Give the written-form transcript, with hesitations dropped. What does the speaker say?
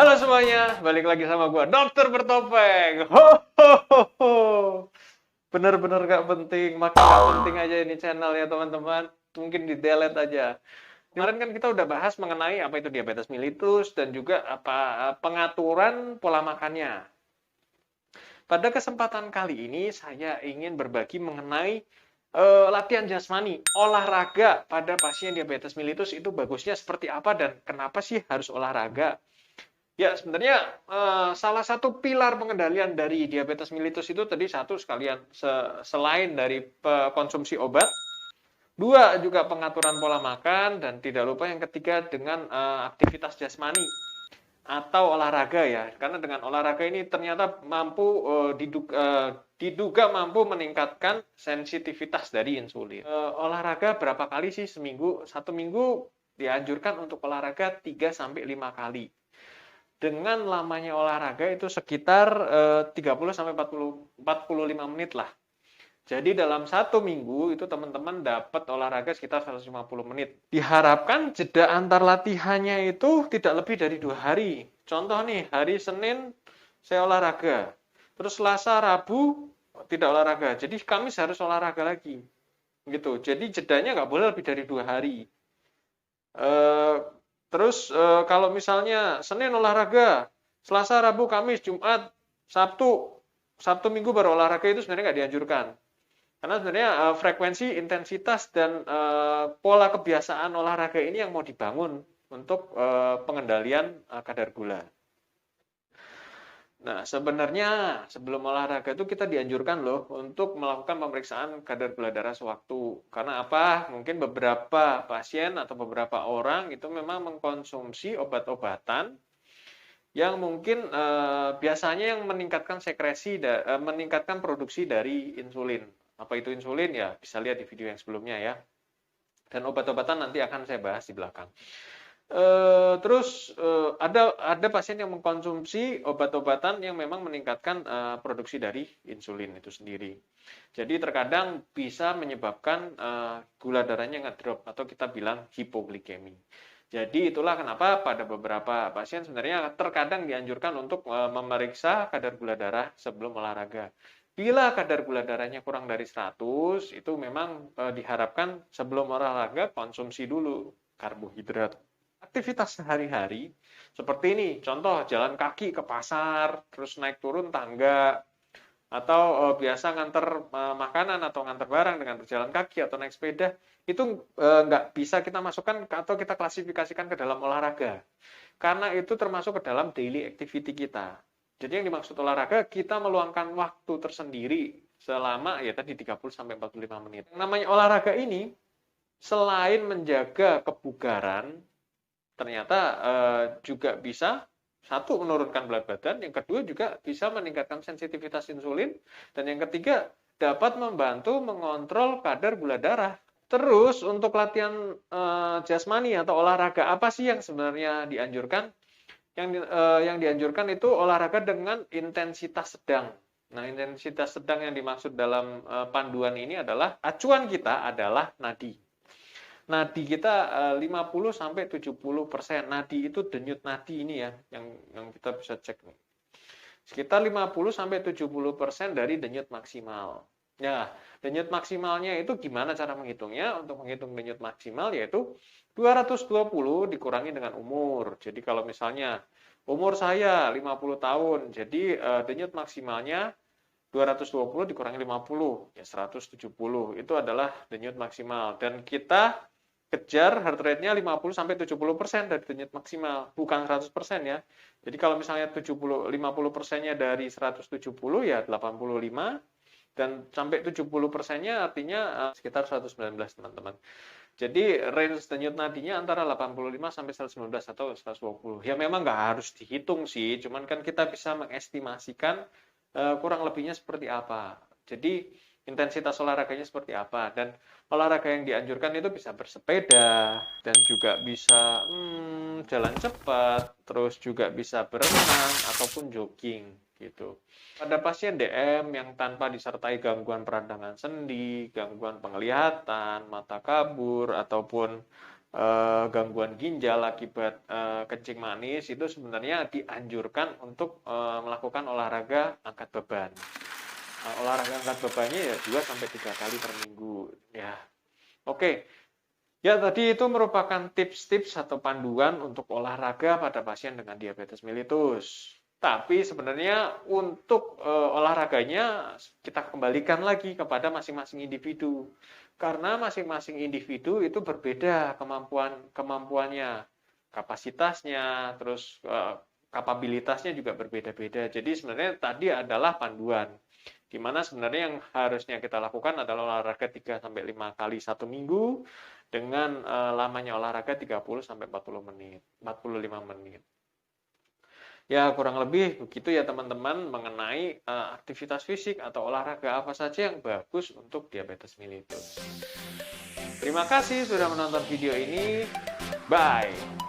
Halo semuanya, balik lagi sama gua Dokter Bertopeng. Ho ho ho ho. Bener-bener gak penting, makin gak penting aja ini channel ya teman-teman. Mungkin di delete aja. Kemarin kan kita udah bahas mengenai apa itu diabetes mellitus dan juga apa pengaturan pola makannya. Pada kesempatan kali ini saya ingin berbagi mengenai latihan jasmani, olahraga pada pasien diabetes mellitus itu bagusnya seperti apa dan kenapa sih harus olahraga? Ya, sebenarnya salah satu pilar pengendalian dari diabetes mellitus itu tadi satu sekalian selain dari konsumsi obat, dua juga pengaturan pola makan, dan tidak lupa yang ketiga dengan aktivitas jasmani atau olahraga ya. Karena dengan olahraga ini ternyata mampu diduga mampu meningkatkan sensitivitas dari insulin. Olahraga berapa kali sih seminggu? Satu minggu dianjurkan untuk olahraga 3 sampai 5 kali. Dengan lamanya olahraga itu sekitar 30 sampai 45 menit lah. Jadi dalam satu minggu itu teman-teman dapat olahraga sekitar 150 menit. Diharapkan jeda antar latihannya itu tidak lebih dari 2 hari. Contoh nih, hari Senin saya olahraga. Terus Selasa, Rabu tidak olahraga. Jadi Kamis harus olahraga lagi. Gitu. Jadi jedanya nggak boleh lebih dari 2 hari. Terus kalau misalnya Senin olahraga, Selasa, Rabu, Kamis, Jumat, Sabtu, Minggu baru olahraga itu sebenarnya nggak dianjurkan. Karena sebenarnya frekuensi, intensitas, dan pola kebiasaan olahraga ini yang mau dibangun untuk pengendalian kadar gula. Nah, sebenarnya sebelum olahraga itu kita dianjurkan loh untuk melakukan pemeriksaan kadar gula darah sewaktu. Karena apa? Mungkin beberapa pasien atau beberapa orang itu memang mengkonsumsi obat-obatan yang mungkin biasanya yang meningkatkan sekresi, meningkatkan produksi dari insulin. Apa itu insulin ya? Bisa lihat di video yang sebelumnya ya. Dan obat-obatan nanti akan saya bahas di belakang. Terus ada pasien yang mengkonsumsi obat-obatan yang memang meningkatkan produksi dari insulin itu sendiri. Jadi terkadang bisa menyebabkan gula darahnya ngedrop atau kita bilang hipoglikemi. Jadi itulah kenapa pada beberapa pasien sebenarnya terkadang dianjurkan untuk memeriksa kadar gula darah sebelum olahraga. Bila kadar gula darahnya kurang dari 100, itu memang diharapkan sebelum olahraga konsumsi dulu karbohidrat. Aktivitas sehari-hari seperti ini, contoh jalan kaki ke pasar, terus naik turun tangga, atau biasa nganter makanan atau nganter barang dengan berjalan kaki atau naik sepeda, itu nggak bisa kita masukkan atau kita klasifikasikan ke dalam olahraga. Karena itu termasuk ke dalam daily activity kita. Jadi yang dimaksud olahraga, kita meluangkan waktu tersendiri selama ya tadi 30-45 menit. Yang namanya olahraga ini, selain menjaga kebugaran, ternyata juga bisa satu menurunkan berat badan, yang kedua juga bisa meningkatkan sensitivitas insulin, dan yang ketiga dapat membantu mengontrol kadar gula darah. Terus untuk latihan jasmani atau olahraga apa sih yang sebenarnya dianjurkan? Yang dianjurkan itu olahraga dengan intensitas sedang. Nah, intensitas sedang yang dimaksud dalam panduan ini adalah acuan kita adalah nadi. Nadi kita 50 sampai 70%. Nadi itu denyut nadi ini ya, yang kita bisa cek nih. Sekitar 50 sampai 70% dari denyut maksimal. Ya, denyut maksimalnya itu gimana cara menghitungnya? Untuk menghitung denyut maksimal yaitu 220 dikurangi dengan umur. Jadi kalau misalnya umur saya 50 tahun, jadi denyut maksimalnya 220 dikurangi 50, ya 170. Itu adalah denyut maksimal. Dan kita kejar heart rate-nya 50-70% dari denyut maksimal, bukan 100% ya. Jadi kalau misalnya 50%-nya dari 170 ya 85, dan sampai 70%-nya artinya sekitar 119 teman-teman. Jadi range denyut nadinya antara 85 sampai 119 atau 120. Ya memang nggak harus dihitung sih, cuman kan kita bisa mengestimasikan kurang lebihnya seperti apa. Jadi intensitas olahraganya seperti apa, dan olahraga yang dianjurkan itu bisa bersepeda dan juga bisa jalan cepat, terus juga bisa berenang ataupun jogging gitu. Pada pasien DM yang tanpa disertai gangguan peradangan sendi, gangguan penglihatan, mata kabur, ataupun gangguan ginjal akibat kencing manis, itu sebenarnya dianjurkan untuk melakukan olahraga angkat beban. Olahraga angkat bebannya ya 2 sampai 3 kali per minggu ya. Oke. Ya, tadi itu merupakan tips-tips atau panduan untuk olahraga pada pasien dengan diabetes mellitus. Tapi sebenarnya untuk olahraganya kita kembalikan lagi kepada masing-masing individu. Karena masing-masing individu itu berbeda kemampuannya, kapasitasnya, terus kapabilitasnya juga berbeda-beda. Jadi sebenarnya tadi adalah panduan. Di mana sebenarnya yang harusnya kita lakukan adalah olahraga 3 sampai 5 kali 1 minggu dengan lamanya olahraga 30 sampai 40 menit, 45 menit. Ya, kurang lebih begitu ya teman-teman mengenai aktivitas fisik atau olahraga apa saja yang bagus untuk diabetes mellitus. Terima kasih sudah menonton video ini. Bye.